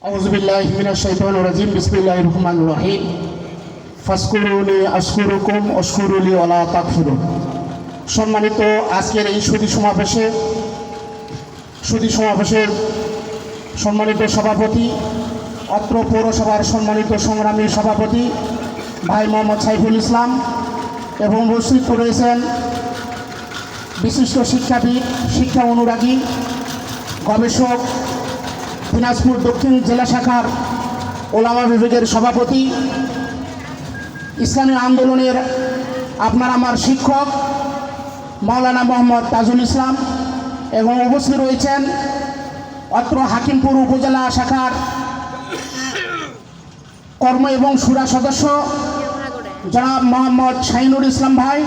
আউযুবিল্লাহি মিনাশ শাইতানির রাজিম বিসমিল্লাহির রহমানির রহিম ফাসকুরুনি আশকুরুকুম ওয়াশকুরুলি ওয়ালা তাকফুরুন। সম্মানিত আজকের এই সুধী সমাবেশের সম্মানিত সভাপতি, অত্র পৌরসভার সম্মানিত সংগ্রামী সভাপতি ভাই মোহাম্মদ সাইফুল ইসলাম এবং উপস্থিত রয়েছেন বিশিষ্ট শিক্ষাবিদ, শিক্ষা অনুরাগী, গবেষক, দিনাজপুর দক্ষিণ জেলা শাখার ওলামা বিভাগের সভাপতি, ইসলামী আন্দোলনের আপনার আমার শিক্ষক মাওলানা মোহাম্মদ তাজুল ইসলাম এবং উপস্থিত রয়েছেন অত্র হাকিমপুর উপজেলা শাখার কর্ম এবং শুরা সদস্য জনাব মোহাম্মদ শাহিনুর ইসলাম ভাই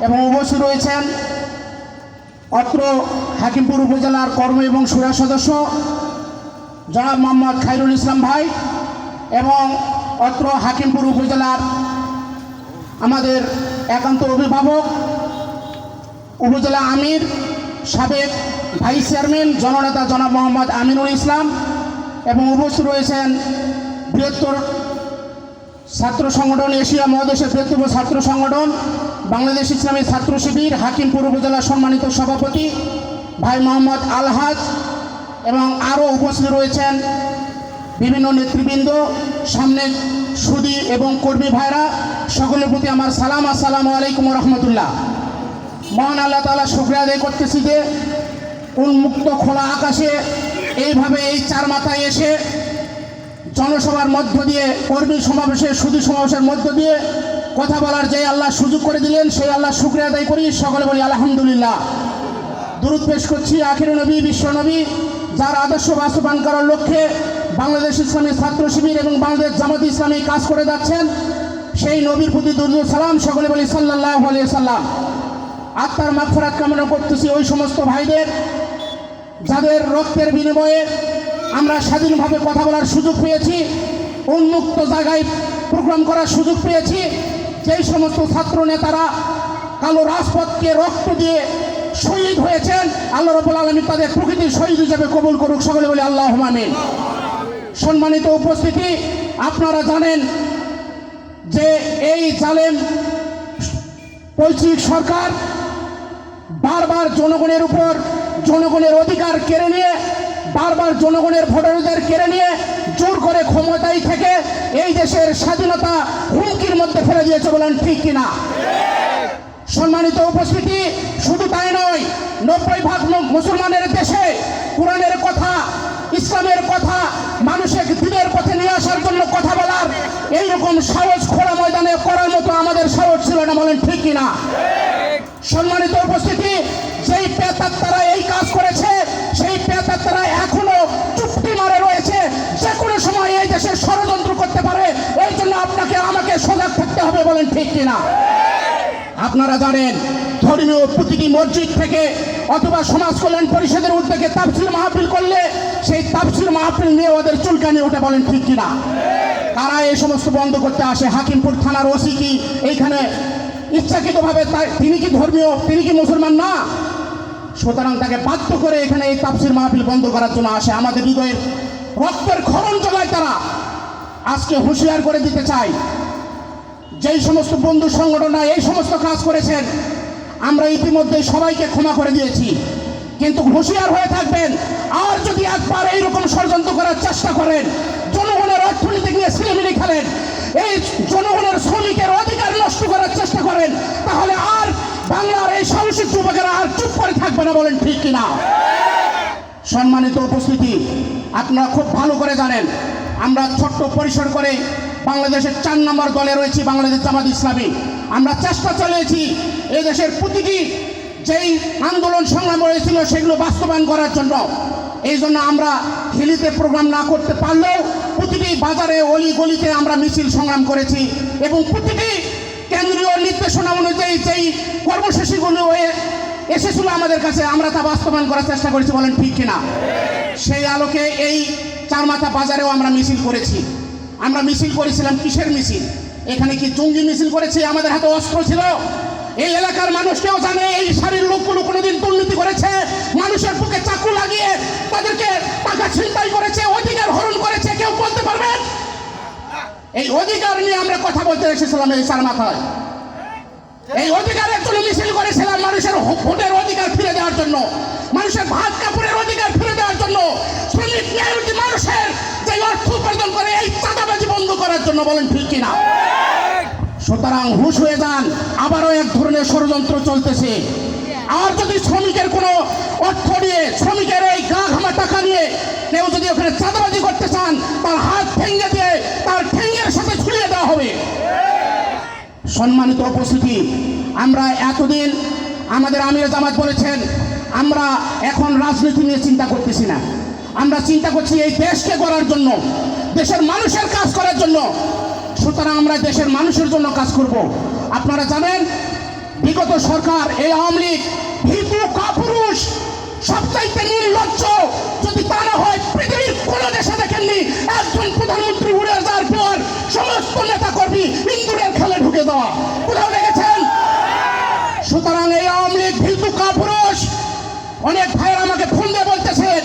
এবং উপস্থিত রয়েছেন অত্র হাকিমপুর উপজেলার কর্ম এবং শুরা সদস্য জনাব মোহাম্মদ খায়রুল ইসলাম ভাই এবং অত্র হাকিমপুর উপজেলার আমাদের একান্ত অভিভাবক উপজেলা আমির সাবেক ভাইস চেয়ারম্যান জননেতা জনাব মোহাম্মদ আমিনুল ইসলাম এবং উপস্থিত রয়েছেন বৃহত্তর ছাত্র সংগঠন, এশিয়া মহাদেশের বৃহত্তম ছাত্র সংগঠন বাংলাদেশ ইসলামী ছাত্র শিবির হাকিমপুর উপজেলার সম্মানিত সভাপতি ভাই মোহাম্মদ আলহাজ এবং আরও উপস্থিত রয়েছেন বিভিন্ন নেতৃবৃন্দ, সামনে সুধী এবং কর্মী ভাইরা, সকলের প্রতি আমার সালাম। আসসালামু আলাইকুম রহমতুল্লাহ। মহান আল্লাহ তাআলা শুকরিয়া আদায় করতেছি যে উন্মুক্ত খোলা আকাশে এইভাবে এই চার মাথায় এসে জনসভার মধ্য দিয়ে, কর্মী সমাবেশের সুধী সমাবেশের মধ্য দিয়ে কথা বলার যে আল্লাহ সুযোগ করে দিলেন, সেই আল্লাহ শুকরিয়া আদায় করি। সকলে বলি আলহামদুলিল্লাহ। দুরূদ পেশ করছি আখির নবী, বিশ্ব নবী, যার আদর্শ বাস্তবায়ন করার লক্ষ্যে বাংলাদেশ ইসলামী ছাত্র শিবির এবং বাংলাদেশ জামাত ইসলামী কাজ করে যাচ্ছেন, সেই নবীর প্রতি দুরূদ সালাম। সকলে বলি সাল্লাল্লাহু আলাইহি সাল্লাম। আত্মার মাগফিরাত কামনা করতেছি ওই সমস্ত ভাইদের যাদের রক্তের বিনিময়ে আমরা স্বাধীনভাবে কথা বলার সুযোগ পেয়েছি, উন্মুক্ত জায়গায় প্রোগ্রাম করার সুযোগ পেয়েছি। যেই সমস্ত ছাত্র নেতারা কালো রাজপথকে রক্ত দিয়ে শহীদ হয়েছেন, আল্লাহ রাব্বুল আলামিন তাদের প্রকৃতির শহীদ হিসেবে কবুল করুক। সকলে বলি আল্লাহুম্মা আমিন। সম্মানিত উপস্থিতি, আপনারা জানেন যে এই জালেম পৈতৃক সরকার বারবার জনগণের উপর জনগণের অধিকার কেড়ে নিয়ে, বারবার জনগণের ভোটারদের কেড়ে নিয়ে জোর করে ক্ষমতায় থেকে এই দেশের স্বাধীনতা হুমকির মধ্যে ফেলে দিয়েছে, বলেন ঠিক কিনা? সম্মানিত উপস্থিতি, শুধু তাই নয়, 90% মুসলমানের দেশে কোরআনের কথা, ইসলামের কথা মানুষের দিনের পথে নিয়ে আসার জন্য কথা বলার এইরকম সাহস খোলা ময়দানে করার মতো আমাদের সাহস ছিল না, বলেন ঠিক কিনা? সম্মানিত উপস্থিতি, যেই পেতাত্তারা এই কাজ করেছে, সেই পেতাত্তারা এখনো চুপটি মারে রয়েছে, যে কোনো সময় এই দেশে ষড়যন্ত্র করতে পারে। এই জন্য আপনাকে আমাকে সজাগ থাকতে হবে, বলেন ঠিক কিনা? আপনারা জানেন ধর্মীয় প্রতিটি মসজিদ থেকে অথবা সমাজ কল্যাণ পরিষদের উদ্যোগে তাফসীর মাহফিল করলে সেই তাফসীর মাহফিল নিয়ে ওদের চুলকানি ওঠে, বলেন ঠিক কিনা? কারা এই সমস্ত বন্ধ করতে আসে? হাকিমপুর থানার ওসি কি এইখানে ইচ্ছাকৃতভাবে তিনি কি ধর্মীয়, তিনি কি মুসলমান না? সুতরাং তাকে বাধ্য করে এখানে এই তাফসীর মাহফিল বন্ধ করার জন্য আসে। আমাদের হৃদয়ের রক্তের খরণ চলায় তারা। আজকে হুঁশিয়ার করে দিতে চাই, যেই সমস্ত বন্ধু সংগঠনরা এই সমস্ত কাজ করেছেন আমরা ইতিমধ্যে সবাইকে ক্ষমা করে দিয়েছি, কিন্তু হুঁশিয়ার হয়ে থাকবেন। আর যদি একবার এইরকম ষড়যন্ত্র করার চেষ্টা করেন, জনগণের অর্থনীতি নিয়ে ছিলেমিলি খেলেন, এই জনগণের শ্রমিকের অধিকার নষ্ট করার চেষ্টা করেন, তাহলে আর বাংলার এই সাহসী যুবকেরা আর চুপ করে থাকবে না, বলেন ঠিক কিনা? সম্মানিত উপস্থিতি, আপনারা খুব ভালো করে জানেন আমরা ছোট্ট পরিসর করে বাংলাদেশের 4 নম্বর দলে রয়েছি বাংলাদেশ জামাত ইসলামী। আমরা চেষ্টা চালিয়েছি এই দেশের প্রতিটি যেই আন্দোলন সংগ্রাম হয়েছিল সেগুলো বাস্তবায়ন করার জন্য। এই জন্য আমরা হিলিতে প্রোগ্রাম না করতে পারলেও প্রতিটি বাজারে অলি গলিতে আমরা মিছিল সংগ্রাম করেছি এবং প্রতিটি কেন্দ্রীয় নির্দেশনা অনুযায়ী যেই কর্মসূচিগুলো এসেছিল আমাদের কাছে আমরা তা বাস্তবায়ন করার চেষ্টা করেছি, বলেন ঠিক কিনা? সেই আলোকে এই চারমাথা বাজারেও আমরা মিছিল করেছি। আমরা মিছিল করেছিলাম কিসের মিছিল? এখানে কি জঙ্গি মিছিল করেছি? আমাদের হাতে অস্ত্র ছিল। এই এলাকার মানুষ কেউ জানে এই সারির লোকগুলো কোনোদিন দুর্নীতি করেছে, মানুষের বুকে চাকু লাগিয়ে তাদেরকে টাকা ছিনতাই করেছে, অধিকার হরণ করেছে, এই অধিকার নিয়ে আমরা কথা বলতে এসেছিলাম এই চার মাথায়। এই অধিকারের জন্য মিছিল করেছিলাম, মানুষের ভোটের অধিকার ফিরে দেওয়ার জন্য, মানুষের ভাত কাপড়ের অধিকার ফিরে দেওয়ার জন্য, শ্রমিক মেহনতি মানুষের যে অর্থ উপার্জন করে এই চাঁদাবাজি বন্ধ করার জন্য। বলেন ঠিক কিনা? সুতরাং হুঁশ হয়ে যান, আবারও এক ধরনের ষড়যন্ত্র চলতেছে। আর যদি শ্রমিকের কোনো অর্থ নিয়ে, শ্রমিকের এই গা ঘামা টাকা নিয়ে কেউ যদি ওখানে চাঁদাবাজি করতে চান, তার হাত ভেঙে দিয়ে তার ঠেঙ্গের সাথে ঝুলিয়ে দেওয়া হবে। সম্মানিত উপস্থিতি, আমরা এতদিন আমাদের আমির জামাত বলেছেন আমরা এখন রাজনীতি নিয়ে চিন্তা করতেছি না, আমরা চিন্তা করছি এই দেশকে গড়ার জন্য, দেশের মানুষের কাজ করার জন্য। সুতরাং আমরা দেশের মানুষের জন্য কাজ করব। আপনারা জানেন বিগত সরকার, এই আওয়ামী লীগ ভীতু কাপুরুষ, সবচাইতে নির্লজ্জ, যদি তা না হয় পৃথিবীর কোন দেশে দেখেননি একজন প্রধানমন্ত্রী উড়ে যাওয়ার পর সমস্ত নেতা কর্মী ইন্দুরের খেলে ঢুকে দেওয়া, কোথাও দেখেছেন? সুতরাং এই আওয়ামী লীগ ভীতু কাপুরুষ। অনেক ভাইয়ের আমাকে ফোন দিয়ে বলতেছেন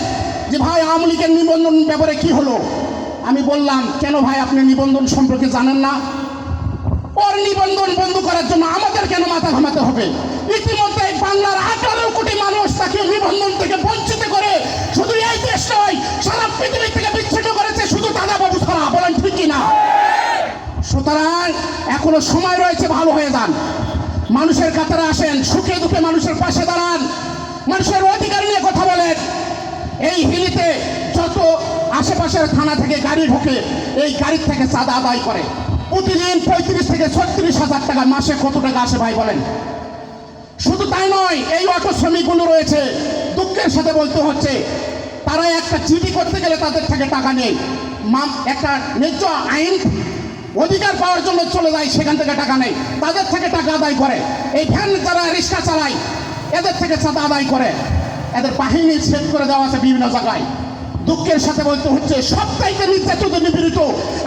যে ভাই আওয়ামী লীগের নিবন্ধন ব্যাপারে কি হলো। আমি বললাম কেন ভাই আপনি নিবন্ধন সম্পর্কে জানেন না? ওর নিবন্ধন বন্ধ করার জন্য আমাদের কেন মাথা ঘামাতে হবে? ইতিমধ্যে বাংলার 18 কোটি মানুষ তাকে নিবন্ধন থেকে বঞ্চিত করে শুধু এই দেশ নয় সারা পৃথিবী থেকে বিচ্ছিন্ন করেছে শুধু দাদাবাবু ছাড়া। বলেন ঠিক কিনা? সুতরাং এখনো সময় রয়েছে, ভালো হয়ে যান, মানুষের কাতারে আসেন, সুখে দুঃখে মানুষের পাশে দাঁড়ান, মানুষের অধিকার নিয়ে কথা বলেন। এই হিলিতে যত আশেপাশের থানা থেকে গাড়ি ঢোকে এই গাড়ির থেকে চাঁদা আদায় করে, প্রতিদিন 35 থেকে 36 হাজার টাকা, মাসে কত টাকা আসে ভাই বলেন? শুধু তাই নয়, এই অটো শ্রমিকগুলো রয়েছে, দুঃখের সাথে বলতে হচ্ছে তারা একটা চিঠি করতে গেলে তাদের থেকে টাকা নেই, একটা ন্যায্য আইন অধিকার পাওয়ার জন্য চলে যায়, সেখান থেকে টাকা নেই, তাদের থেকে টাকা আদায় করে। এই ভ্যান যারা রিক্সা চালায় এদের থেকে চাঁদা আদায় করে, এদের বাহিনী সেট করে দেওয়া আছে বিভিন্ন জায়গায়। দুঃখের সাথে বলতে হচ্ছে সবচাইতে নির্যাতিত নিপীড়িত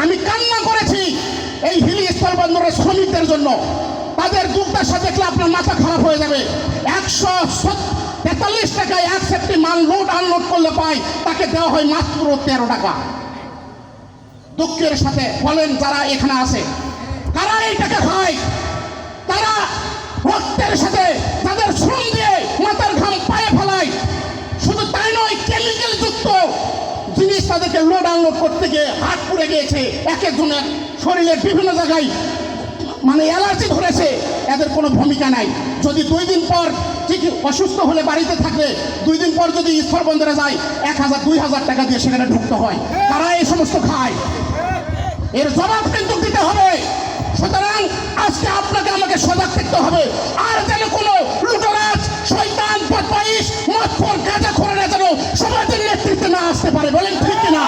আমি কান্না করেছি এই হিলি স্থলবন্দরের শ্রমিকদের জন্য। তাদের দুর্দশা দেখলে আপনার মাথা খারাপ হয়ে যাবে। 143 টাকায় এক সেফটি মাল লোড আনলোড করলে পায়, তাকে দেওয়া হয় মাত্র 13 টাকা। দুঃখের সাথে বলেন যারা এখানে আছে কারা এই টাকা খায়? তারা রক্তের সাথে তাদের শ্রম দিয়ে মাথার ঘাম পায়ে ফেলায়। শুধু তাই নয়, কেমিক্যাল যুক্ত জিনিস তাদেরকে লোড আনলোড করতে গিয়ে হাত পুড়ে গিয়েছে, এক একজনের শরীরের বিভিন্ন জায়গায় মানে অ্যালার্জি ধরেছে, এদের কোনো ভূমিকা নাই। যদি 2 দিন পর ঠিক অসুস্থ হলে বাড়িতে থাকলে 2 দিন পর যদি স্থলবন্দরে যায় 1000-2000 টাকা দিয়ে সেখানে ঢুকতে হয়। তারা এই সমস্ত খায়, এর জবাব কিন্তু দিতে হবে। সুতরাং আজকে আপনাকে আমাকে সজাগ থাকতে হবে, আর যেন কোনো লুটেরাজ, শয়তান, বদমাইশ, মদখোর, গাঁজাখোরেরা যেন সমাজের নেতৃত্বে না আসতে পারে। বলেন ঠিক কিনা?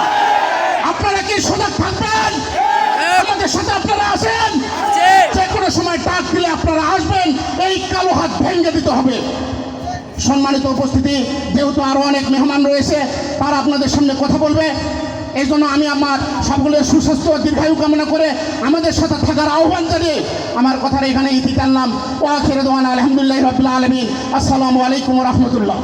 আপনারা কি সজাগ থাকবেন? আমাদের সাথে আপনারা আসেন, যে কোনো সময় ডাক দিলে আপনারা আসবেন, এই কালো হাত ভেঙে দিতে হবে। সম্মানিত উপস্থিতি, যেহেতু আরো অনেক মেহমান রয়েছে তারা আপনাদের সামনে কথা বলবে, এই জন্য আমি আমার সকলের সুস্বাস্থ্য দীর্ঘায়ু কামনা করে আমাদের সাথে থাকার আহ্বান জানিয়ে আমার কথার এখানে ইতি টানলাম। ও আখির দাওয়ানা আলহামদুলিল্লাহি রাব্বিল আলামিন। আসসালামু আলাইকুম ওয়া রাহমাতুল্লাহ।